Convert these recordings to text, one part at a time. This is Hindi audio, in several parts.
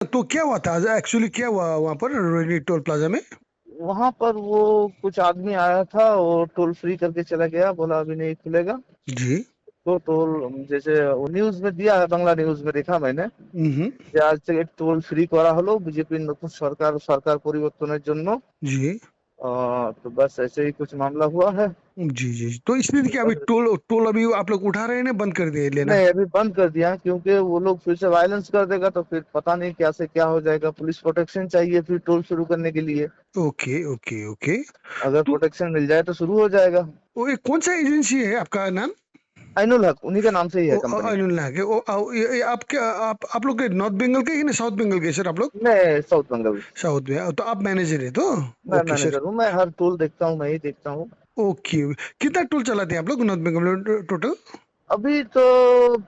तो क्या हुआ था एक्चुअली, क्या हुआ वहाँ पर रोहिणी टोल प्लाजा में? वहां पर वो कुछ आदमी आया था, वो टोल फ्री करके चला गया, बोला अभी नहीं खुलेगा। जी। तो टोल जैसे वो न्यूज में दिया है, बांग्ला न्यूज में देखा मैंने हम्म। যে আজ থেকে টোল ফ্রি করা হলো বিজেপির নতুন সরকার সরকার পরিবর্তনের জন্য। जी तो बस ऐसे ही कुछ मामला हुआ है। जी जी। तो इसमें क्या अभी टोल टोल अभी आप लोग उठा रहे हैं ना, बंद कर दिए लेना? नहीं, अभी बंद कर दिया क्योंकि वो लोग फिर से वायलेंस कर देगा तो फिर पता नहीं क्या से क्या हो जाएगा। पुलिस प्रोटेक्शन चाहिए फिर टोल शुरू करने के लिए। Okay okay okay. अगर तो प्रोटेक्शन मिल जाए तो शुरू हो जाएगा। वो ये कौन सा एजेंसी है आपका नाम? आइनुल हक उन्हीं के नाम से ही है ओ कंपनी। अनिल नाग है। ये आप क्या, आप लोग के नॉर्थ बंगाल के कि साउथ बंगाल के सर आप लोग? मैं साउथ बंगाल। साउथ में तो आप मैनेजर है तो? मैं ओके सर। मैनेजर हूँ, मैं हर टोल देखता हूँ, मैं ही देखता हूँ। ओके। कितना टोल चलाते हैं आप लोग नॉर्थ बंगाल में टोटल? अभी तो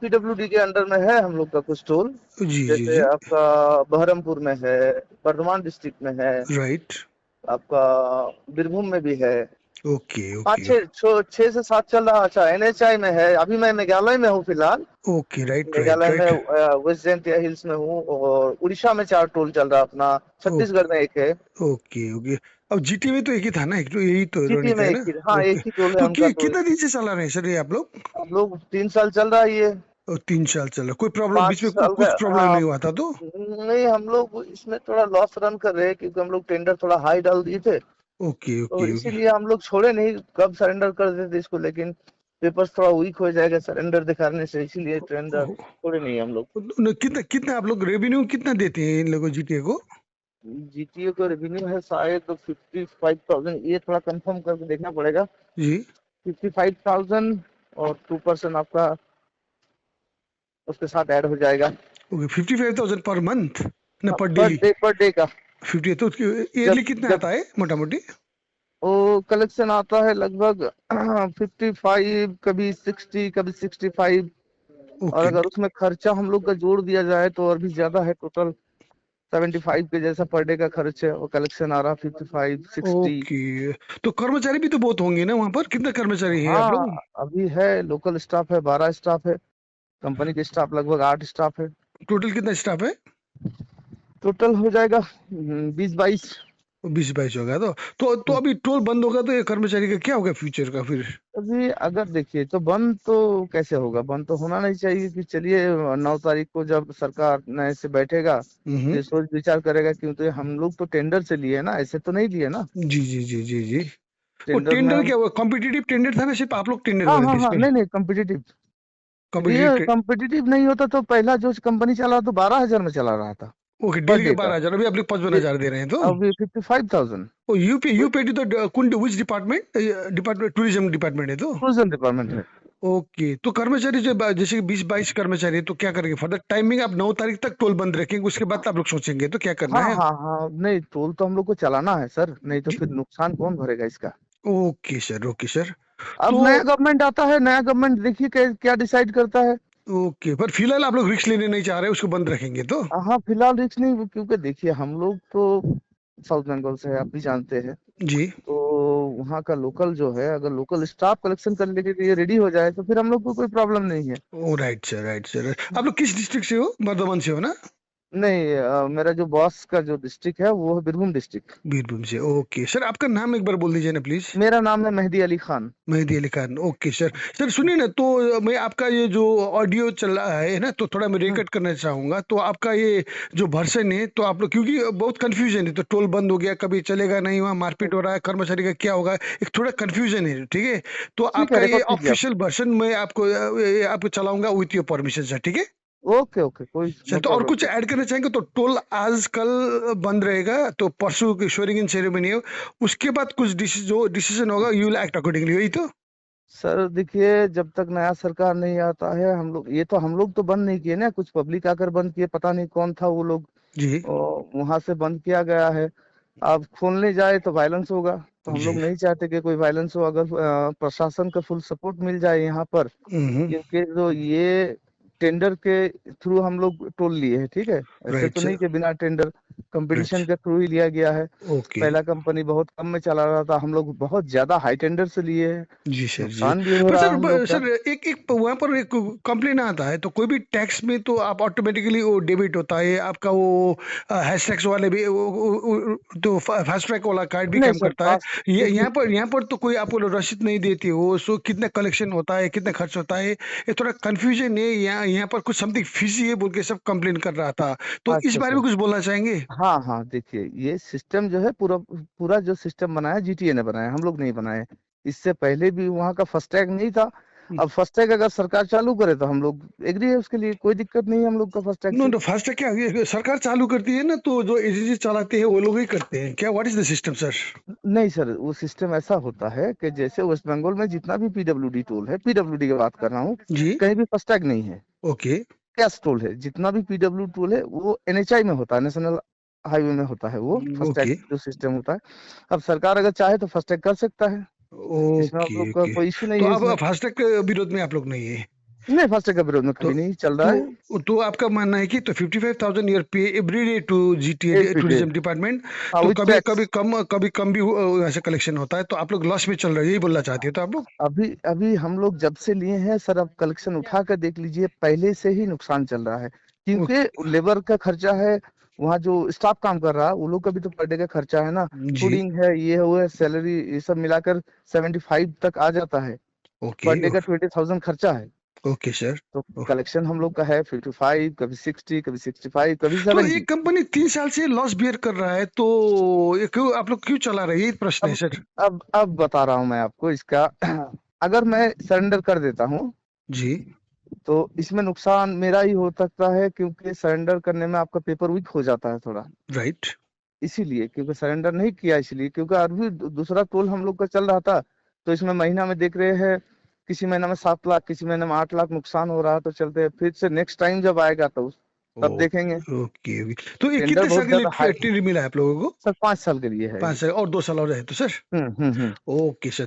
पीडब्ल्यूडी के अंडर में है हम लोग का कुछ टोल। जी जी जैसे जी। आपका बहरमपुर में है, बर्धमान डिस्ट्रिक्ट में है, राइट। आपका बीरभूम में भी है। ओके पाँच ओके छह से सात चल रहा। अच्छा, एनएचआई में है। अभी मैं मेघालय में हूँ फिलहाल। ओके। राइट राइट मेघालय में राइट। वेस्ट जयंतिया हिल्स में हूँ, और उड़ीसा में 4 टोल चल रहा अपना। छत्तीसगढ़ में एक है। Okay okay. अब जीटी में तो एक ही था ना, एक तो यही तो रोनी जीटी में का है एक ना? ही, हाँ ओके। एक ही टोल है तो उनका तो। कितना दिन से चला रहे हैं सर ये आप लोग? हम लोग 3 साल चल रहा है ये। और 3 साल चला, कोई प्रॉब्लम 5 बीच में साल का। कुछ प्रॉब्लम हाँ। नहीं हुआ था तो? नहीं, हम लोग इसमें थोड़ा लॉस रन कर रहे हैं क्योंकि हम लोग टेंडर थोड़ा हाई डाल दिए थे। ओके तो ओके ओके। इसीलिए हम लोग छोड़े नहीं, कब सरेंडर कर देते इसको, लेकिन पेपर्स थोड़ा वीक हो जाएगा सरेंडर दिखाने से, इसीलिए टेंडर छोड़े नहीं हम लोग। कितना कितना आप लोग रेवेन्यू कितना देते हैं इन लोगों जीटीए को? जीटीए का रेवेन्यू है शायद तो 55,000, ये थोड़ा कंफर्म करके देखना पड़ेगा। जी। 55,000 और 2% आपका उसके साथ ऐड हो जाएगा। ओके, 55,000 पर मंथ ना हाँ, पर डेली? पर डे का। 50 तो जब ईयरली कितना जब आता है मोटा मोटी? वो कलेक्शन आता है लगभग 55, कभी 60, कभी 65। और ओके अगर उसमें खर्चा हम लोग का जोड़ दिया जाए तो और भी ज्यादा है। टोटल 75 के जैसा पर डे का खर्च है, और कलेक्शन आ रहा 55, 60। ओके। तो कर्मचारी भी तो बहुत होंगे ना वहां पर, कितना कर्मचारी है आप लोग? हाँ, अभी है लोकल स्टाफ है 12 स्टाफ है। कंपनी के स्टाफ लगभग 8 स्टाफ है। टोटल कितना स्टाफ है? टोटल हो जाएगा 20-22। 20-22 होगा तो अभी टोल बंद होगा तो ये कर्मचारी का क्या होगा फ्यूचर का फिर? अभी अगर देखिए तो बंद तो कैसे होगा, बंद तो होना नहीं चाहिए कि चलिए 9 तारीख को जब सरकार नए से बैठेगा तो हम्म। ये सोच विचार करेगा, क्योंकि हम लोग तो टेंडर से लिए ना, ऐसे तो नहीं लिए ना। जी जी जी जी जी। वो टेंडर में टेंडर हम। क्या हुआ, कॉम्पिटिटिव टेंडर था ना, सिर्फ आप लोग टेंडर हाँ बने हाँ थे हाँ, इसमें? नहीं नहीं, कम्पिटिटिव। यदि ये कॉम्पिटिटिव। कम्पिटिटिव नहीं होता तो पहला जो कंपनी चला तो 12,000 में चला रहा था ओके, पर डेली का डे का। 12,000, अभी आप लोग 55,000 दे रहे हैं तो? अब ये 55,000। ओ यूपी यूपी तो कुंड which department, department tourism department है तो? टूरिज्म डिपार्टमेंट है। ओके। तो कर्मचारी जो जैसे कि 20-22 कर्मचारी है तो क्या करेंगे फर्दर टाइमिंग? आप 9 तारीख तक टोल बंद रखेंगे, उसके बाद आप लोग सोचेंगे तो क्या करना हाँ है? हाँ हाँ, नहीं टोल तो हम लोग को चलाना है सर, नहीं तो जी। फिर नुकसान कौन भरेगा इसका। Okay sir, okay sir. अब तो नया गवर्नमेंट आता है, नया गवर्नमेंट देखिए क्या डिसाइड करता है। ओके, पर फिलहाल आप लोग रिस्क लेने नहीं चाह रहे, उसको बंद रखेंगे तो? हाँ फिलहाल रिस्क नहीं, क्योंकि देखिए हम लोग तो साउथ बंगाल से है, आप भी जानते हैं। जी। तो वहाँ का लोकल जो है, अगर लोकल स्टाफ कलेक्शन करने के लिए रेडी हो जाए तो फिर हम लोग को कोई प्रॉब्लम नहीं है। ओ राइट सर, राइट सर। आप लोग किस डिस्ट्रिक्ट से हो? बर्धमान से हो ना? नहीं, मेरा जो बॉस का जो डिस्ट्रिक्ट है वो है बीरभूम डिस्ट्रिक्ट। बीरभूम से। ओके सर, आपका नाम एक बार बोल दीजिए ना प्लीज। मेरा नाम है Mehdi Ali Khan. Mehdi Ali Khan. Okay sir. Sir सुनिए ना, तो मैं आपका ये जो ऑडियो चल रहा है ना, तो थोड़ा मैं हम्म, रिकट करना चाहूंगा। तो आपका ये जो वर्सन है, तो आप लोग क्योंकि बहुत कंफ्यूजन है, तो टोल बंद हो गया, कभी चलेगा नहीं, वहाँ मारपीट हो रहा है, कर्मचारी का क्या होगा, एक थोड़ा कंफ्यूजन है, ठीक है? तो ठीक है, आपका ये रिकॉर्ड कीजिए आप। ऑफिशियल वर्सन मैं आपको आपको चलाऊंगा विथ योर परमिशन सर, ठीक है? ओके ओके, कोई सर नो तो और प्रॉब्लम कुछ सर। ऐड करना चाहेंगे? तो टोल आज कल बंद रहेगा, तो परसों की श्योरिंग इन सेरेमनी है, उसके बाद कुछ जो डिसीजन होगा यू विल एक्ट अकॉर्डिंगली, वही तो? सर देखिए, जब तक नया सरकार नहीं आता है, हम लोग ये तो हम लोग तो बंद नहीं किए ना, कुछ पब्लिक आकर बंद किए, पता नहीं कौन था वो लोग। जी वहां से बंद किया गया है। अब खोलने जाए तो वायलेंस होगा। तो हम लोग जी। नहीं चाहते कि कोई वायलेंस हो। अगर प्रशासन का फुल सपोर्ट मिल जाए यहाँ पर, हम्म। क्योंकि जो ये टेंडर के थ्रू हम लोग टोल लिए हैं, ठीक है, ऐसे राइट तो नहीं सर। कि बिना टेंडर। कंपटीशन अच्छा, के थ्रू ही लिया गया है। ओके। पहला कंपनी बहुत कम में चला रहा था, हम लोग बहुत ज्यादा हाई टेंडर से लिए हैं, जी सर, जी। नुकसान भी हो पर रहा सर है हम लोग का। सर एक एक वहाँ पर एक कंप्लेन आता है तो कोई भी टैक्स में तो आप ऑटोमेटिकली वो डेबिट होता है आपका वो हैश टैग्स वाले भी तो फास्ट ट्रैक वाला कार्ड भी नहीं काम सर, करता है। फास्ट ये देखिए। यहाँ पर तो कोई आपको रसीद नहीं देती हो, सो कितना कलेक्शन होता है, कितना खर्च होता है, ये थोड़ा कंफ्यूजन है। यहाँ पर कुछ समथिंग फिजी है बोल के सब कंप्लेन कर रहा था, तो इस अच्छा बारे में सर, कुछ बोलना चाहेंगे? हाँ हाँ, देखिए ये सिस्टम जो है पूरा पूरा जो सिस्टम बनाया जीटीए ने बनाया, हम लोग नहीं बनाए। इससे पहले भी वहाँ का फास्टैग नहीं था। अब फास्टैग अगर सरकार चालू करे तो हम लोग एग्री है, उसके लिए कोई दिक्कत नहीं है हम लोग का फास्टैग नो से। नो, फास्टैग क्या ये सरकार चालू करती है ना, तो जो एजेंसी चलाते हैं वो लोग ही करते हैं क्या? What is the system sir? नहीं सर, वो सिस्टम ऐसा होता है कि जैसे वेस्ट बंगाल में जितना भी पीडब्ल्यूडी टोल है, पीडब्ल्यूडी की बात कर रहा हूँ, जी, कहीं भी फास्टैग नहीं है। ओके, कैश टोल है, जितना भी पीडब्ल्यू टोल है वो एनएचआई में होता है, नेशनल हाईवे में होता है वो फास्टैग ओके, जो सिस्टम होता है। अब सरकार अगर चाहे तो फास्टैग कर सकता है, इसमें हम ओके, लोग का ओके। कोई इश्यू नहीं तो है अब इसमें। फास्टैग के विरोध में आप लोग नहीं है? नहीं, फास्टैग का विरोध में तो कभी नहीं चल रहा है। तो आपका मानना है कि तो 55,000 ईयर पे every day to GTA every day, tourism department, हाँ, तो विद कभी टैक्स। कभी कम भी ऐसे कलेक्शन होता है, तो आप लोग लॉस में चल रहे हैं, यही बोलना चाहते हो तो आप लोग? अभी अभी हम लोग जब से लिए हैं सर, अब कलेक्शन उठा कर देख लीजिए, पहले से ही नुकसान चल रहा है, क्योंकि लेबर का खर्चा है, वहाँ जो स्टाफ काम कर रहा है वो लोग का भी तो पर डे का खर्चा है ना, जी, फूडिंग है, ये है सैलरी, ये सब मिलाकर 75 तक आ जाता है। ओके, पर डे का 20,000 खर्चा है। Okay sir. तो कलेक्शन हम लोग का है 55, कभी 60, कभी 65, कभी तो 70। एक कंपनी 3 साल से लॉस बियर कर रहा है, तो ये क्यों आप लोग क्यों चला रहे हैं, ये प्रश्न है अब सर। अब बता रहा हूँ मैं आपको इसका। अगर मैं सरेंडर कर देता हूँ जी, तो इसमें नुकसान मेरा ही हो सकता है, क्योंकि सरेंडर करने में आपका पेपर वीक हो जाता है थोड़ा, राइट, इसीलिए, क्योंकि सरेंडर नहीं किया इसलिए, क्योंकि अभी दूसरा टोल हम लोग का चल रहा था, तो इसमें महीना में देख रहे हैं, किसी महीना में 7 लाख, किसी महीने में 8 लाख नुकसान हो रहा है, तो चलते हैं फिर से नेक्स्ट टाइम जब आएगा तो तब देखेंगे। Okay, okay, okay. तो ये टेंडर कितने साल बहुत के ज्यादा हाई, लिए टीडी मिला है आप लोगों को? सर 5 साल के लिए है ये। 5 साल और 2 साल और है तो सर। हम्म। Okay sir.